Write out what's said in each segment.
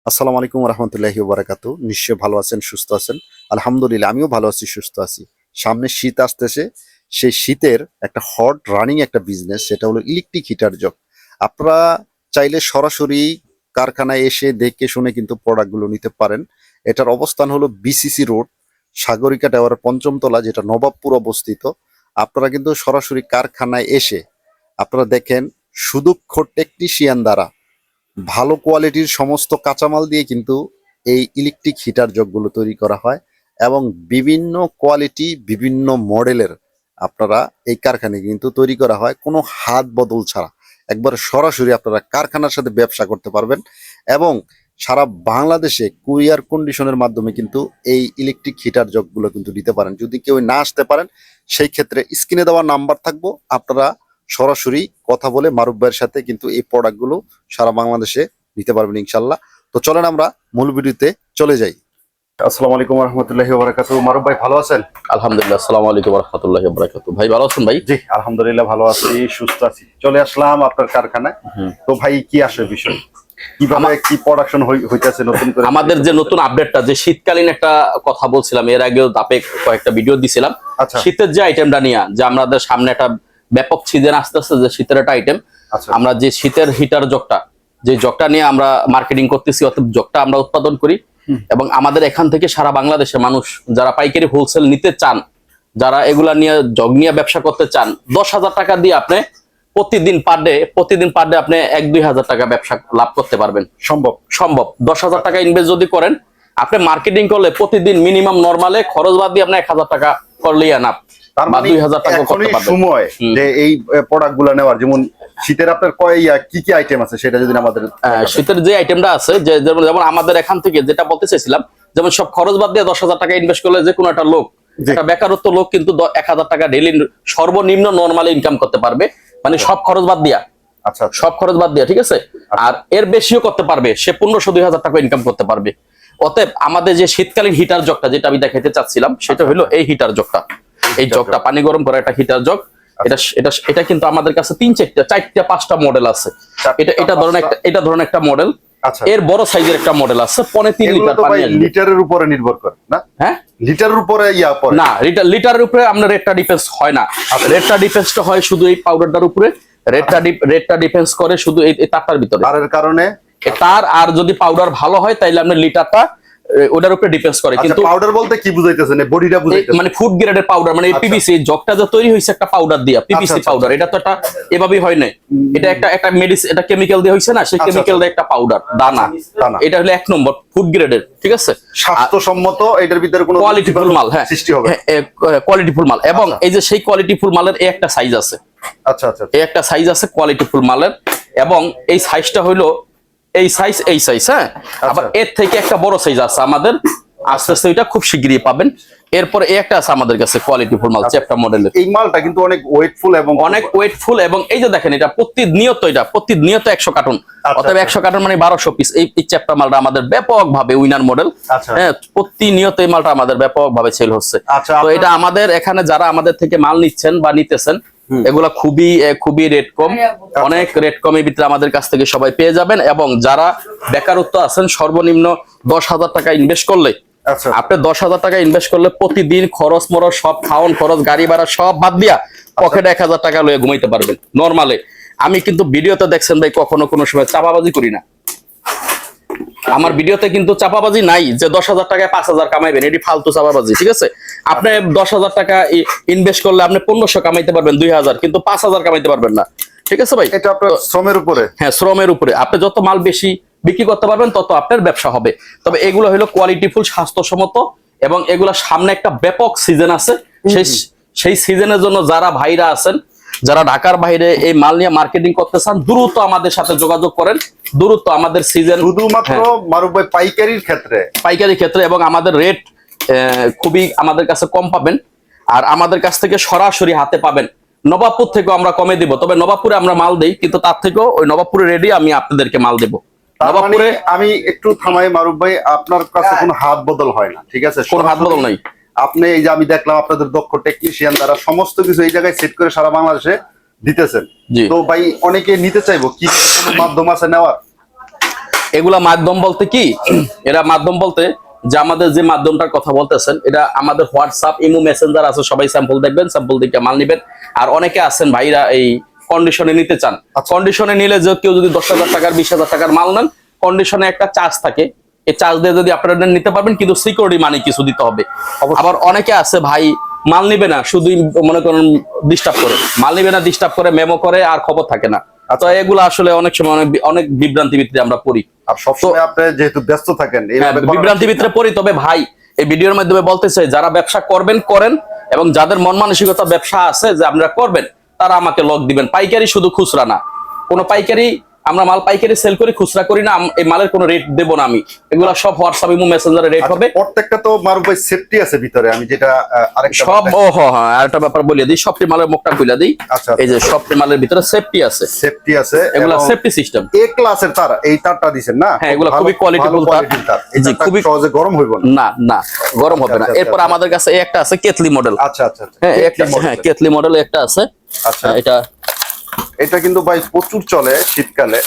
আসসালামু আলাইকুম রহমতুল্লাহি বারাকাতু। নিশ্চয় ভালো আছেন, সুস্থ আছেন। আলহামদুলিল্লাহ আমিও ভালো আছি, সুস্থ আছি। সামনে শীত আসতেছে, সেই শীতের একটা হট রানিং একটা বিজনেস, সেটা হলো ইলেকট্রিক হিটার জব। আপনারা চাইলে সরাসরি কারখানায় এসে দেখে শুনে কিন্তু প্রোডাক্টগুলো নিতে পারেন। এটার অবস্থান হলো বিসিসি রোড, সাগরিকা টাওয়ারের পঞ্চম তলা, যেটা নবাবপুর অবস্থিত। আপনারা কিন্তু সরাসরি কারখানায় এসে আপনারা দেখেন সুদক্ষ টেকনিশিয়ান দ্বারা ভালো কোয়ালিটির সমস্ত কাঁচামাল দিয়ে কিন্তু এই ইলেকট্রিক হিটার জগগুলো তৈরি করা হয়, এবং বিভিন্ন কোয়ালিটি বিভিন্ন মডেলের আপনারা এই কারখানায় কিন্তু তৈরি করা হয় কোনো হাত বদল ছাড়া। একবার সরাসরি আপনারা কারখানার সাথে ব্যবসা করতে পারবেন, এবং সারা বাংলাদেশে কুরিয়ার কন্ডিশনের মাধ্যমে কিন্তু এই ইলেকট্রিক হিটার জগগুলো কিন্তু দিতে পারেন। যদি কেউ না আসতে পারেন, সেই ক্ষেত্রে স্ক্রিনে দেওয়া নাম্বার থাকবো, আপনারা সরাসরি কথা বলে মারুফ ভাইয়ের সাথে কিন্তু এই প্রোডাক্টগুলো সারা বাংলাদেশে দিতে পারবেন ইনশাল্লাহ। তো চলেন আমরা মূল ভিডিওতে চলে যাই। আসসালামু আলাইকুম রহমতুল্লাহি ওয়া বারাকাতুহু। মারুফ ভাই ভালো আছেন? আলহামদুলিল্লাহ, আসসালামু আলাইকুম ওয়া রাহমাতুল্লাহি ওয়া বারাকাতুহু। ভাই ভালো আছেন? ভাই জি আলহামদুলিল্লাহ ভালো আছি, সুস্থ আছি। চলে আসলাম আপনার কারখানায়। তো ভাই কি আসে বিষয়, কিভাবে কি প্রোডাকশন হইতাছে নতুন করে? আমাদের যে নতুন আপডেটটা, যে শীতকালীন একটা কথা বলছিলাম, এর আগেও দাপে কয়েকটা ভিডিও দিছিলাম। আচ্ছা, শীতের যে আইটেমটা নিয়ে, যে আমাদের সামনে একটা ব্যাপক সিজন আসতে আসতে, যে শীতের একটা আইটেম, আচ্ছা, আমরা যে শীতের হিটার জগটা, যে জগটা নিয়ে আমরা মার্কেটিং করতেছি, অর্থাৎ জগটা আমরা উৎপাদন করি, এবং আমাদের এখান থেকে সারা বাংলাদেশে মানুষ যারা পাইকারি হোলসেল নিতে চান, যারা এগুলা নিয়ে জগ নিয়ে ব্যবসা করতে চান, 10,000 টাকা দিয়ে আপনি প্রতিদিন পার ডে আপনি 1-2 হাজার টাকা ব্যবসা লাভ করতে পারবেন। সম্ভব সম্ভব 10,000 টাকা ইনভেস্ট যদি করেন, আপনি মার্কেটিং করলে প্রতিদিন মিনিমাম নরমালে খরচ বাদ দিয়ে আপনি 1,000 টাকা করলেই আনাপ, তার বা মানে 2,000 টাকা করতে এখনই পারবেন। সময় যে এই প্রোডাক্ট গুলা নেওয়ার। যেমন শীতের আপনার কি কি আইটেম আছে সেটা যদি আমাদের শীতের যে আইটেমটা আছে, যেমন আমাদের এখান থেকে যেটা বলতে চাইছিলাম, যেমন সব খরচ বাদ দিয়ে 10,000 টাকা ইনভেস্ট করলে যে কোনো একটা লোক, একটা বেকারত্ব লোক কিন্তু 1,000 টাকা ডেইলি সর্বনিম্ন নরমালি ইনকাম করতে পারবে, মানে সব খরচ বাদ দিয়া। আচ্ছা, সব খরচ বাদ দিয়া, ঠিক আছে। আর এর বেশিও করতে পারবে, সে 1500-2,000 টাকা ইনকাম করতে পারবে। অতএব আমাদের যে শীতকালীন হিটার জগটা, যেটা আমি দেখাইতে চাচ্ছিলাম, সেটা হলো এই হিটার জগটা। এই জগটা পানি গরম করা একটা হিটার জগ। এটা কিন্তু আমাদের কাছে 3-4-5টা মডেল আছে। এটা ধরুন একটা মডেল। আচ্ছা, এর বড় সাইজের একটা মডেল আছে, 3.5 লিটার পানি আসবে। লিটারের উপরে নির্ভর করে না? হ্যাঁ, লিটারের উপরে না, লিটারের উপরে আপনার রেটটা ডিফেন্স হয় না। রেটটা ডিফেন্সটা হয় শুধু এই পাউডারটার উপরে। রেটটা ডিফেন্স করে শুধু এই তারটার ভিতরে। তারের কারণে তার আর যদি পাউডার ভালো হয়, তাইলে আপনার লিটারটা ওটার উপরে ডিপেন্ডস করে। কিন্তু পাউডার বলতে কি বুঝাইতেছেন? বডিটা বুঝাইতেছেন? মানে ফুড গ্রেডের পাউডার, মানে পিভিসি জগটা যে তৈরি হইছে একটা পাউডার দিয়া, পিভিসি পাউডার। এটা তো একটা এভাবেই হয় না, এটা একটা মেডিসিন, এটা কেমিক্যাল দিয়ে হইছে না, সেই কেমিক্যাল দিয়ে একটা পাউডার দানা। এটা হলো 1 নম্বর ফুড গ্রেডের, ঠিক আছে, স্বাস্থ্যসম্মত। এটার ভিতরে কোনো কোয়ালিটিফুল মাল, হ্যাঁ, সৃষ্টি হবে, কোয়ালিটিফুল মাল। এবং এই যে সেই কোয়ালিটিফুল মালের এই একটা সাইজ আছে। আচ্ছা আচ্ছা, এই একটা সাইজ আছে কোয়ালিটিফুল মালের, এবং এই সাইজটা হইলো এই সাইজ, হ্যাঁ। আবার এর থেকে একটা বড় সাইজ আছে আমাদের, আস্তে আস্তে এটা খুব শিগগিরই পাবেন। এরপর এই একটা আছে আমাদের কাছে কোয়ালিটিফুল মাল, চ্যাপ্টা মডেলের। এই মালটা কিন্তু অনেক ওয়েটফুল, এবং এই যে দেখেন, এটা প্রতিনিয়ত 100 কার্টন। অতএব 100 কার্টন মানে 1200 পিস। এই চ্যাপ্টা মালটা আমাদের ব্যাপকভাবে উইনার মডেল, হ্যাঁ। প্রতিনিয়ত এই মালটা আমাদের ব্যাপকভাবে সেল হচ্ছে। তো এটা আমাদের এখানে যারা আমাদের থেকে মাল নিচ্ছেন বা নিতেছেন, এগুলা খুবই রেট কম, অনেক রেট কমের ভিতরে আমাদের কাছ থেকে সবাই পেয়ে যাবেন। এবং যারা বেকারত্ব আছেন, সর্বনিম্ন 10,000 টাকা ইনভেস্ট করলে, আপনি 10,000 টাকা ইনভেস্ট করলে প্রতিদিন খরচ মরচ সব, খাওয়ান খরচ, গাড়ি ভাড়া সব বাদ দিয়া পকেটে 1,000 টাকা লয়ে ঘুমাইতে পারবেন নরমালে। আমি কিন্তু ভিডিওতে দেখছেন ভাই, কখনো কোনো সময় চাপাবাজি করি না। আমার ভিডিওতে কিন্তু চাপাবাজি নাই যে 10,000 টাকায় 5,000 কামাইবেন, এটি ফালতু চাপাবাজি, ঠিক আছে। আপনি 10,000 টাকা ইনভেস্ট করলে আপনি 1500 কামাইতে পারবেন, 2,000, কিন্তু 5,000 কামাইতে পারবেন না, ঠিক আছে ভাই। এটা আপনার শ্রমের উপরে, হ্যাঁ, শ্রমের উপরে। আপনি যত মাল বেশি বিক্রি করতে পারবেন, তত আপনার ব্যবসা হবে। তবে এগুলো হলো কোয়ালিটিফুল, স্বাস্থ্যসম্মত, এবং এগুলো সামনে একটা ব্যাপক সিজন আছে। সেই সিজনের জন্য যারা ভাইরা আছেন, যারা ঢাকার বাইরে এই মাল নিয়ে মার্কেটিং করতে চান, দ্রুত আমাদের সাথে যোগাযোগ করেন। দ্রুত আমাদের সিজন শুধুমাত্র মারুফ ভাই পাইকারি ক্ষেত্রে, এবং আমাদের রেট খুবই আমাদের কাছে কম পাবেন। আর আমাদের কাছ থেকে সরাসরি হাতে পাবেন। নবাবপুর থেকেও আমরা কমে দিব, তবে নবাবপুরে আমরা মাল দেই, কিন্তু তার থেকেও ওই নবাবপুরে রেডি আমি আপনাদেরকে মাল দেবো। নবাবপুরে আমি একটু থামাই মারুফ ভাই, আপনার কাছে কোনো হাত বদল হয় না, ঠিক আছে? কোনো হাত বদল নাই। আপনি এই যে আমি দেখলাম আপনাদের দক্ষ টেকনিশিয়ান দ্বারা সমস্ত কিছু এই জায়গায় সেট করে সারা বাংলাদেশে দিতেছেন। তো ভাই অনেকে নিতে চাইবো, কি কোনো মাধ্যম আছে নেওয়ার? এগুলা মাধ্যম বলতে কি, এরা মাধ্যম বলতে যে আমাদের যে মাধ্যমটার কথা বলতেছেন, এটা আমাদের হোয়াটসঅ্যাপ, ইমো, মেসেঞ্জার আছে, সবাই স্যাম্পল দেখবেন, স্যাম্পল দেখে মাল নিবেন। আর অনেকে আছেন ভাইরা এই কন্ডিশনে নিতে চান, কন্ডিশনে নিলে যে কেউ যদি 10,000 টাকার 20,000 টাকার মাল নেন, কন্ডিশনে একটা চার্জ থাকে, এই চার্জ দিয়ে যদি আপনারা নিতে পারবেন, কিন্তু সিকিউরিটি মানি কিছু দিতে হবে। আবার অনেকে আছে ভাই মাল নিবে না, শুধুই মনে করেন ডিস্টার্ব করে, মাল নিবে না, ডিস্টার্ব করে, মেমো করে, আর খবর থাকে না। তো এগুলো আসলে অনেক সময় অনেক বিভ্রান্তি ভিত্তিতে আমরা পড়ি। আর সবসময় আপনি যেহেতু ব্যস্ত থাকেন, বিভ্রান্তি ভিত্তিতে পড়ি। তবে ভাই এই ভিডিওর মাধ্যমে বলতে চাই, যারা ব্যবসা করবেন করেন, এবং যাদের মন মানসিকতা ব্যবসা আছে যে আপনারা করবেন, তারা আমাকে লক দিবেন। পাইকারি, শুধু খুচরা না। কোনো পাইকারি, আমরা মাল পাইকারি সেল করি, খুচরা করি না। এই মালের কোনো রেট দেব না আমি, এগুলা সব হোয়াটসঅ্যাপ এবং মেসেঞ্জারে রেট হবে। প্রত্যেকটা তো মারুফ ভাই সেফটি আছে ভিতরে, আমি যেটা আরেকটা সব হ্যাঁ আরেকটা ব্যাপার বলে দিই, সবটি মালের মুখটা খুলে দিই। এই যে সবটি মালের ভিতরে সেফটি আছে, সেফটি আছে, এগুলা সেফটি সিস্টেম। এ ক্লাসের তার, এই তারটা দিবেন না? হ্যাঁ, এগুলা খুবই কোয়ালিটিফুল তার, জি, খুবই সহজে গরম হইব না, না গরম হবে না। এরপর আমাদের কাছে এই একটা আছে কেতলি মডেল। আচ্ছা আচ্ছা, হ্যাঁ একটা, হ্যাঁ কেতলি মডেল একটা আছে। আচ্ছা, এটা কিন্তু ভাই প্রচুর চলে শীতকালে।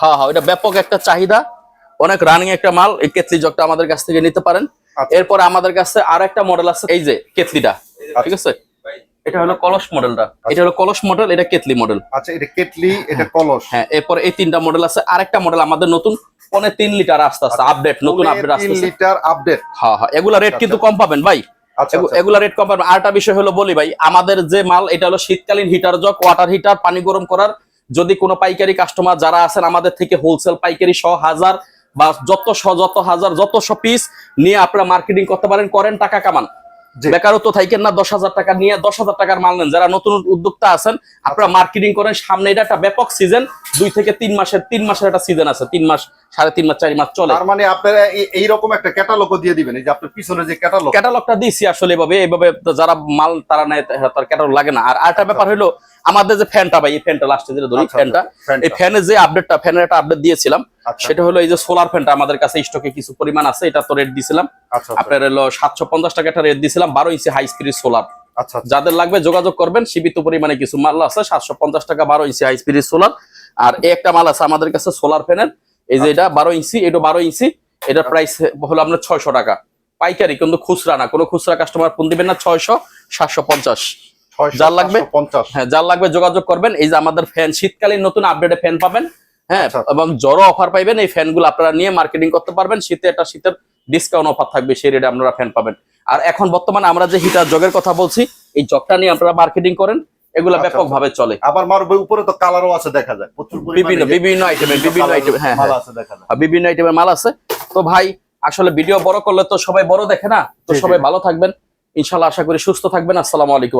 হ্যাঁ হ্যাঁ, এটা ব্যাপক একটা চাহিদা, অনেক রানিং একটা মাল। এই কেতলি জগটা আমাদের কাছ থেকে নিতে পারেন। এরপর আমাদের কাছে আর একটা মডেল আছে, এই যে কেতলিটা, ঠিক আছে? এটা হলো কলস মডেলটা, এটা হলো কলস মডেল, এটা কেতলি মডেল। আচ্ছা, এটা কেতলি, এটা কলস। হ্যাঁ, এরপর এই তিনটা মডেল আছে। আরেকটা মডেল আমাদের নতুন 3 লিটার আস্তে আস্তে আপডেট, নতুন আপডেট আসছে, 3 লিটার আপডেট। হ্যাঁ হ্যাঁ, এগুলা রেট কিন্তু কম পাবেন ভাই। এগুলা রেট কম পাবেন। আরেকটা বিষয় হলো বলি ভাই, আমাদের যে মাল, এটা হলো শীতকালীন হিটার জগ, ওয়াটার হিটার, পানি গরম করার। যদি কোনো পাইকারি কাস্টমার যারা আছেন আমাদের থেকে হোলসেল পাইকারি 100,000 বা যত পিস নিয়ে আপনারা মার্কেটিং করতে পারেন, করেন, টাকা কামান, বেকারত্ব থাকেন না। 10,000 টাকা নিয়ে 10,000 টাকার মাল নেন। যারা নতুন উদ্যোক্তা আছেন, আপনারা মার্কেটিং করেন। সামনে এটা একটা ব্যাপক সিজন, 2 থেকে 3 মাসের একটা সিজন আছে, 3 মাস, 3.5 মাস, 4 মাস চলে। তার মানে আপনারা এইরকম একটা ক্যাটালগও দিয়ে দিবেন, এই যে আপনার পিছনে যে ক্যাটালগটা দিয়েছি আসলে এইভাবে যারা মাল তারা নেয়, তার ক্যাটালগ লাগে না। আর আরেকটা ব্যাপার হলো আমাদের যে ফ্যানটা ভাই, এই ফ্যানটা লাস্টে যেটা ধরি, ফ্যানটা, এই ফ্যানের যে আপডেটটা, ফ্যানের একটা আপডেট দিয়েছিলাম, সেটা হলো এই যে সোলার ফ্যানটা আমাদের কাছে স্টকে কিছু পরিমাণ আছে। এটা তো রেট দিয়েছিলাম আপনার হলো 750 টাকা একটা রেট দিয়েছিলাম, 12 ইঞ্চি হাই স্পিড সোলার। যাদের লাগবে যোগাযোগ করবেন, সীমিত পরিমাণে কিছু মাল আছে, 750 টাকা 12 ইঞ্চি হাই স্পিড সোলার। আর এই একটা মাল আছে আমাদের কাছে সোলার ফ্যানের, এই যে এটা 12 ইঞ্চি, এটা 12 ইঞ্চি, এটার প্রাইস হলো আপনার 600 টাকা পাইকারি, কিন্তু খুচরা না। কোনো খুচরা কাস্টমার ফোন দিবেন না, 600, 750। যার লাগবে, হ্যাঁ যার লাগবে যোগাযোগ করবেন। এই যে আমাদের ফ্যান, শীতকালীন নতুন আপডেটে ফ্যান পাবেন, হ্যাঁ, এবং জড়ো অফার পাইবেন। এই ফ্যানগুলো আপনারা নিয়ে মার্কেটিং করতে পারবেন। শীতে একটা শীতের ডিসকাউন্ট অফার থাকবে, সেই রেটে আপনারা ফ্যান পাবেন। আর এখন বর্তমানে আমরা যে হিটার জগের কথা বলছি, এই জগটা নিয়ে আপনারা মার্কেটিং করেন, এগুলা ব্যাপক ভাবে চলে। আবার মারুফ উপরে তো কালারও আছে, দেখা যায় প্রচুর বিভিন্ন আইটেমের হ্যাঁ মাল আছে, দেখা যায় বিভিন্ন আইটেমের মাল আছে। তো ভাই আসলে ভিডিও বড় করলে তো সবাই বড় দেখে না, তো সবাই ভালো থাকবেন ইনশাআল্লাহ, আশা করি সুস্থ থাকবেন। আসসালামু আলাইকুম।